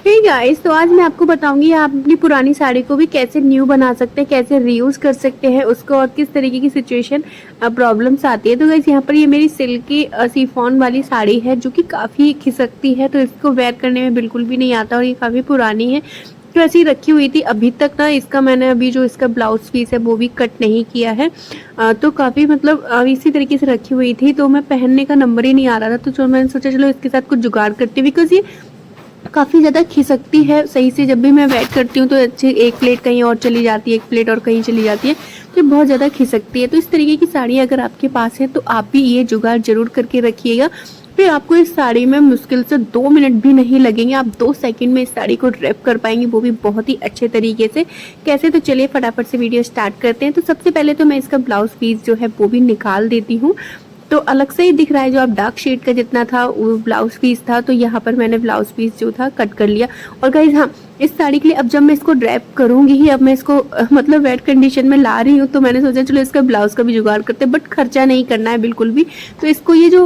Hey guys, तो आज मैं आपको बताऊंगी आप अपनी पुरानी साड़ी को भी कैसे न्यू बना सकते हैं, कैसे रीयूज कर सकते हैं उसको, और किस तरीके की सिचुएशन प्रॉब्लम्स आती है। तो गाइस यहाँ पर ये मेरी सिल्की शिफॉन वाली साड़ी है जो कि काफ़ी खिसकती है, तो इसको वेयर करने में बिल्कुल भी नहीं आता और ये काफ़ी पुरानी है। तो ऐसी ही रखी हुई थी अभी तक ना। इसका मैंने अभी जो इसका ब्लाउज पीस है वो भी कट नहीं किया है। तो काफ़ी मतलब इसी तरीके से रखी हुई थी, तो मैं पहनने का नंबर ही नहीं आ रहा था। तो जो मैंने सोचा चलो इसके साथ कुछ जुगाड़ करती हूँ, बिकॉज ये काफ़ी ज़्यादा खिसकती है सही से। जब भी मैं वेट करती हूँ तो अच्छी एक प्लेट कहीं और चली जाती है, एक प्लेट और कहीं चली जाती है, तो ये बहुत ज़्यादा खिसकती है। तो इस तरीके की साड़ी अगर आपके पास है तो आप भी ये जुगाड़ जरूर करके रखिएगा। फिर आपको इस साड़ी में मुश्किल से 2 मिनट भी नहीं लगेंगे, आप 2 सेकंड में इस साड़ी को रैप कर पाएंगे, वो भी बहुत ही अच्छे तरीके से। कैसे, तो चलिए फटाफट से वीडियो स्टार्ट करते हैं। तो सबसे पहले तो मैं इसका ब्लाउज पीस जो है वो भी निकाल देती हूँ। तो अलग से ही दिख रहा है, जो आप डार्क शेड का जितना था वो ब्लाउज पीस था, तो यहाँ पर मैंने ब्लाउज पीस जो था कट कर लिया। और गाइस हाँ, इस साड़ी के लिए अब जब मैं इसको ड्रैप करूंगी ही, अब मैं इसको मतलब वेट कंडीशन में ला रही हूँ, तो मैंने सोचा चलो इसका ब्लाउज का भी जुगाड़ करते हैं, बट खर्चा नहीं करना है बिल्कुल भी। तो इसको ये जो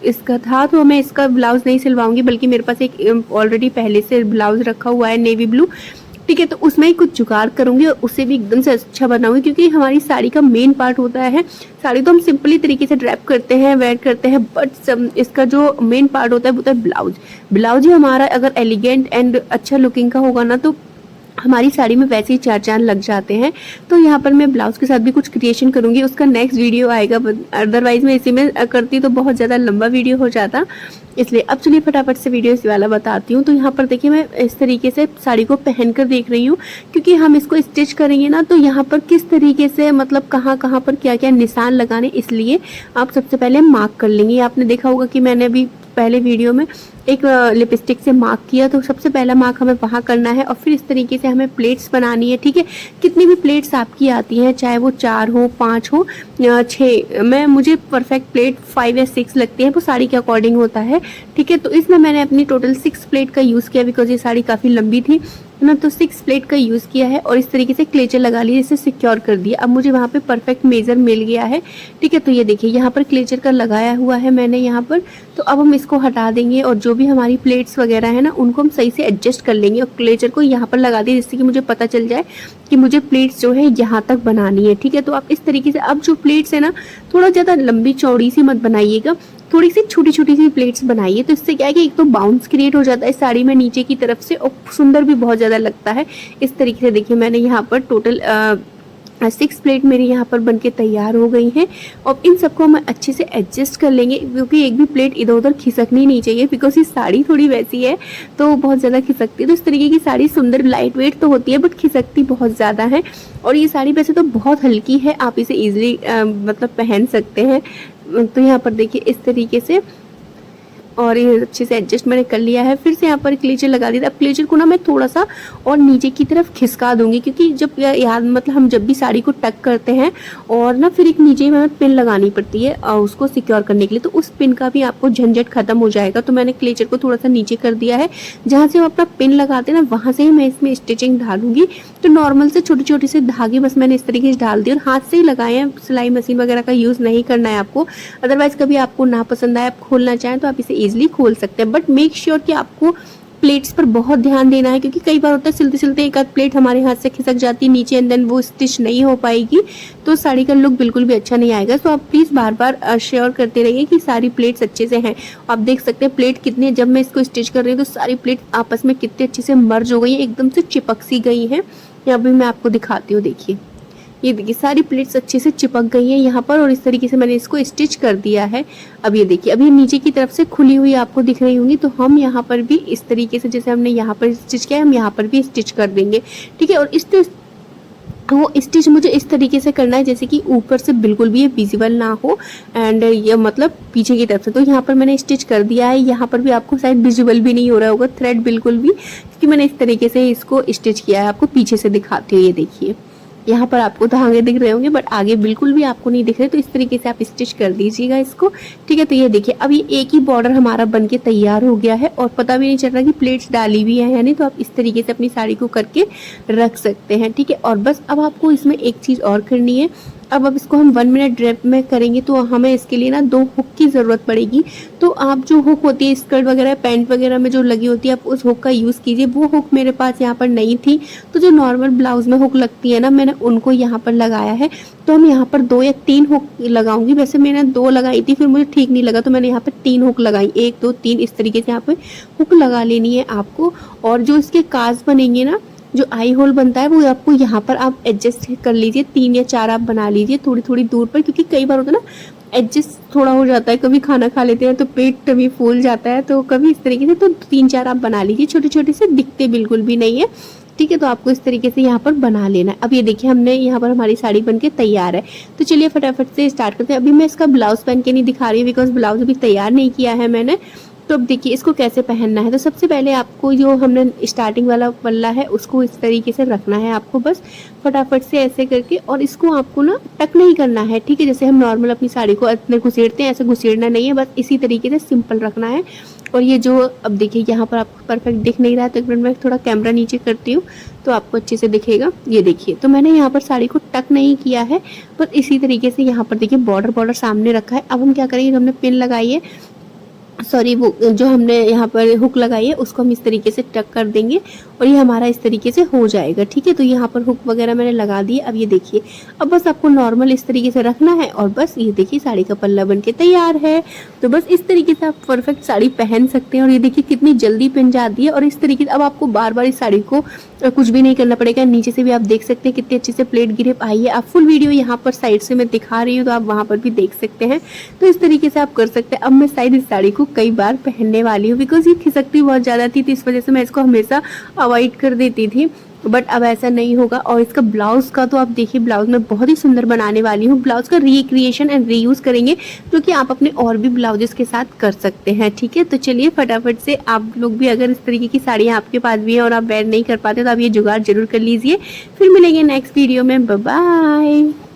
इसका था, तो मैं इसका ब्लाउज नहीं सिलवाऊंगी, बल्कि मेरे पास एक ऑलरेडी पहले से ब्लाउज रखा हुआ है नेवी ब्लू, ठीक है। तो उसमें ही कुछ जुगाड़ करूंगी और उसे भी एकदम से अच्छा बनाऊंगी, क्योंकि हमारी साड़ी का मेन पार्ट होता है। साड़ी तो हम सिंपली तरीके से ड्रैप करते हैं, वेयर करते हैं, बट इसका जो मेन पार्ट होता है वो होता है ब्लाउज। ब्लाउज ही हमारा अगर एलिगेंट एंड अच्छा लुकिंग का होगा ना, तो हमारी साड़ी में वैसे ही 4 चांद लग जाते हैं। तो यहाँ पर मैं ब्लाउज के साथ भी कुछ क्रिएशन करूंगी, उसका नेक्स्ट वीडियो आएगा। अदरवाइज मैं इसी में करती तो बहुत ज़्यादा लंबा वीडियो हो जाता, इसलिए अब चलिए फटाफट से वीडियो इस वाला बताती हूँ। तो यहाँ पर देखिए मैं इस तरीके से साड़ी को पहन कर देख रही हूँ, क्योंकि हम इसको स्टिच करेंगे ना, तो यहाँ पर किस तरीके से मतलब कहाँ कहाँ पर क्या क्या निशान लगाने, इसलिए आप सबसे पहले मार्क कर लेंगे। आपने देखा होगा कि मैंने अभी पहले वीडियो में एक लिपस्टिक से मार्क किया, तो सबसे पहला मार्क हमें वहाँ करना है। और फिर इस तरीके से हमें प्लेट्स बनानी है, ठीक है। कितनी भी प्लेट्स आपकी आती हैं, चाहे वो 4 हो, 5 हो, 6, मुझे परफेक्ट प्लेट 5 या 6 लगती है, वो साड़ी के अकॉर्डिंग होता है, ठीक है। तो इसमें मैंने अपनी टोटल 6 प्लेट का यूज़ किया, बिकॉज ये साड़ी काफ़ी लंबी थी ना, तो 6 प्लेट का यूज़ किया है। और इस तरीके से क्लेचर लगा लिया, इसे सिक्योर कर दिया। अब मुझे वहाँ पे परफेक्ट मेजर मिल गया है, ठीक है। तो ये देखिए यहाँ पर क्लेचर का लगाया हुआ है मैंने यहाँ पर। तो अब हम इसको हटा देंगे और जो भी हमारी प्लेट्स वगैरह है ना, उनको हम सही से एडजस्ट कर लेंगे और क्लेचर को यहाँ पर लगा दिए, जिससे कि मुझे पता चल जाए कि मुझे प्लेट्स जो है यहाँ तक बनानी है, ठीक है। तो आप इस तरीके से, अब जो प्लेट्स है ना, थोड़ा ज़्यादा लंबी चौड़ी सी मत बनाइएगा, थोड़ी सी छोटी छोटी सी प्लेट्स बनाइए। तो इससे क्या है कि एक तो बाउंस क्रिएट हो जाता है साड़ी में नीचे की तरफ से, और सुंदर भी बहुत ज़्यादा लगता है। इस तरीके से देखिए मैंने यहाँ पर टोटल 6 प्लेट मेरी यहाँ पर बनके तैयार हो गई हैं। और इन सबको हम अच्छे से एडजस्ट कर लेंगे, क्योंकि एक भी प्लेट इधर उधर खिसकनी नहीं चाहिए, बिकॉज ये साड़ी थोड़ी वैसी है तो बहुत ज़्यादा खिसकती है। तो इस तरीके की साड़ी सुंदर लाइट वेट तो होती है, बट खिसकती बहुत ज़्यादा है। और ये साड़ी वैसे तो बहुत हल्की है, आप इसे ईजिली मतलब पहन सकते हैं। तो यहाँ पर देखिए इस तरीके से, और ये अच्छे से एडजस्ट मैंने कर लिया है। फिर से यहाँ पर क्लेचर लगा दिया। अब क्लेचर को ना मैं थोड़ा सा और नीचे की तरफ खिसका दूंगी, क्योंकि जब याद मतलब हम जब भी साड़ी को टक करते हैं और ना फिर एक नीचे में हमें पिन लगानी पड़ती है और उसको सिक्योर करने के लिए, तो उस पिन का भी आपको झंझट खत्म हो जाएगा। तो मैंने क्लेचर को थोड़ा सा नीचे कर दिया है, जहाँ से हम अपना पिन लगाते हैं ना, वहाँ से ही मैं इसमें स्टिचिंग डालूंगी। तो नॉर्मल से छोटे छोटे से धागे बस मैंने इस तरीके से डाल दिए और हाथ से ही लगाए हैं, सिलाई मशीन वगैरह का यूज़ नहीं करना है आपको। अदरवाइज कभी आपको ना पसंद आए, आप खोलना चाहें तो आप इसे ईजिली खोल सकते हैं, बट मेक श्योर कि आपको प्लेट्स पर बहुत ध्यान देना है, क्योंकि कई बार होता है सिलते सिलते एक आध प्लेट हमारे हाथ से खिसक जाती है नीचे, एंड देन वो स्टिच नहीं हो पाएगी, तो साड़ी का लुक बिल्कुल भी अच्छा नहीं आएगा। तो आप प्लीज़ बार बार श्योर करते रहिए कि सारी प्लेट्स अच्छे से हैं। आप देख सकते हैं प्लेट कितने, जब मैं इसको स्टिच कर रही हूँ तो सारी प्लेट आपस में कितने अच्छे से मर्ज हो गई है, एकदम से चिपक सी गई है। यहाँ भी मैं आपको दिखाती हूँ, देखिए ये देखिए सारी प्लेट्स अच्छे से चिपक गई हैं यहाँ पर, और इस तरीके से मैंने इसको स्टिच कर दिया है। अब ये देखिए, अभी नीचे की तरफ से खुली हुई आपको दिख रही होंगी, तो हम यहाँ पर भी इस तरीके से, जैसे हमने यहाँ पर स्टिच किया है, हम यहाँ पर भी स्टिच कर देंगे, ठीक है। और वो स्टिच मुझे इस तरीके से करना है जैसे कि ऊपर से बिल्कुल भी ये विजिबल ना हो, एंड ये मतलब पीछे की तरफ से। तो यहाँ पर मैंने स्टिच कर दिया है, यहाँ पर भी आपको शायद विजिबल भी नहीं हो रहा होगा थ्रेड बिल्कुल भी, क्योंकि मैंने इस तरीके से इसको स्टिच किया है। आपको पीछे से दिखाती हूँ, ये देखिए यहाँ पर आपको धागे दिख रहे होंगे, बट आगे बिल्कुल भी आपको नहीं दिख रहे। तो इस तरीके से आप स्टिच कर दीजिएगा इसको, ठीक है। तो ये देखिए अब ये एक ही बॉर्डर हमारा बनके तैयार हो गया है, और पता भी नहीं चल रहा कि प्लेट्स डाली भी है या नहीं। तो आप इस तरीके से अपनी साड़ी को करके रख सकते हैं, ठीक है। और बस अब आपको इसमें एक चीज़ और करनी है, अब इसको हम 1 मिनट ड्रेप में करेंगे तो हमें इसके लिए ना 2 हुक की ज़रूरत पड़ेगी। तो आप जो हुक होती है स्कर्ट वगैरह पैंट वगैरह में जो लगी होती है आप उस हुक का यूज़ कीजिए। वो हुक मेरे पास यहाँ पर नहीं थी, तो जो नॉर्मल ब्लाउज़ में हुक लगती है ना, मैंने उनको यहाँ पर लगाया है। तो हम यहाँ पर 2 या 3 हुक लगाऊंगी। वैसे मैंने 2 लगाई थी, फिर मुझे ठीक नहीं लगा तो मैंने यहाँ पर 3 हुक लगाई, 1 2 3 इस तरीके से यहाँ पे हुक लगा लेनी है आपको। और जो इसके काज बनेंगे ना, जो आई होल बनता है वो आपको यहाँ पर आप एडजस्ट कर लीजिए, 3 या 4 आप बना लीजिए थोड़ी थोड़ी दूर पर, क्योंकि कई बार होता है ना एडजस्ट थोड़ा हो जाता है, कभी खाना खा लेते हैं तो पेट कभी फूल जाता है, तो कभी इस तरीके से। तो 3-4 आप बना लीजिए, छोटे छोटे से, दिखते बिल्कुल भी नहीं है, ठीक है। तो आपको इस तरीके से यहाँ पर बना लेना है। अब ये देखिए हमने यहाँ पर हमारी साड़ी बनके तैयार है। तो चलिए फटाफट से स्टार्ट करते हैं। अभी मैं इसका ब्लाउज पहन के नहीं दिखा रही हूँ बिकॉज ब्लाउज अभी तैयार नहीं किया है मैंने। तो अब देखिए इसको कैसे पहनना है। तो सबसे पहले आपको जो हमने स्टार्टिंग वाला पल्ला है उसको इस तरीके से रखना है आपको, बस फटाफट से ऐसे करके। और इसको आपको ना टक नहीं करना है, ठीक है, जैसे हम नॉर्मल अपनी साड़ी को इतने घुसेड़ते हैं ऐसे घुसेड़ना नहीं है, बस इसी तरीके से सिंपल रखना है। और ये जो अब देखिए यहाँ पर आपको परफेक्ट दिख नहीं रहा है, तो एक मिनट मैं थोड़ा कैमरा नीचे करती हूँ तो आपको अच्छे से दिखेगा। ये देखिए, तो मैंने यहाँ पर साड़ी को टक नहीं किया है, बस इसी तरीके से यहाँ पर देखिए बॉर्डर सामने रखा है। अब हम क्या करेंगे, हमने पिन लगाई है, सॉरी वो जो हमने यहाँ पर हुक लगाई है उसको हम इस तरीके से टक कर देंगे और ये हमारा इस तरीके से हो जाएगा, ठीक है। तो यहाँ पर हुक वगैरह मैंने लगा दी। अब ये देखिए, अब बस आपको नॉर्मल इस तरीके से रखना है और बस ये देखिए साड़ी का पल्ला बनके तैयार है। तो बस इस तरीके से आप परफेक्ट साड़ी पहन सकते हैं। और ये देखिए कितनी जल्दी पिन जाती है। और इस तरीके से अब आपको बार बार इस साड़ी को कुछ भी नहीं करना पड़ेगा। नीचे से भी आप देख सकते हैं कितनी अच्छे से प्लेट ग्रिप आई है। आप फुल वीडियो यहाँ पर साइड से मैं दिखा रही हूँ तो आप वहाँ पर भी देख सकते हैं। तो इस तरीके से आप कर सकते हैं। अब मैं शायद इस साड़ी को कई बार पहनने वाली हूँ बिकॉज ये खिसकती बहुत ज़्यादा थी, तो इस वजह से मैं इसको हमेशा अवॉइड कर देती थी, बट अब ऐसा नहीं होगा। और इसका ब्लाउज का तो आप देखिए, ब्लाउज मैं बहुत ही सुंदर बनाने वाली हूँ। ब्लाउज का रिक्रिएशन एंड रीयूज करेंगे जो कि आप अपने और भी ब्लाउजेस के साथ कर सकते हैं, ठीक है। तो चलिए फटाफट से आप लोग भी अगर इस तरीके की साड़ियाँ आपके पास भी है और आप वेयर नहीं कर पाते तो आप ये जुगाड़ जरूर कर लीजिए। फिर मिलेंगे नेक्स्ट वीडियो में, बाय बाय।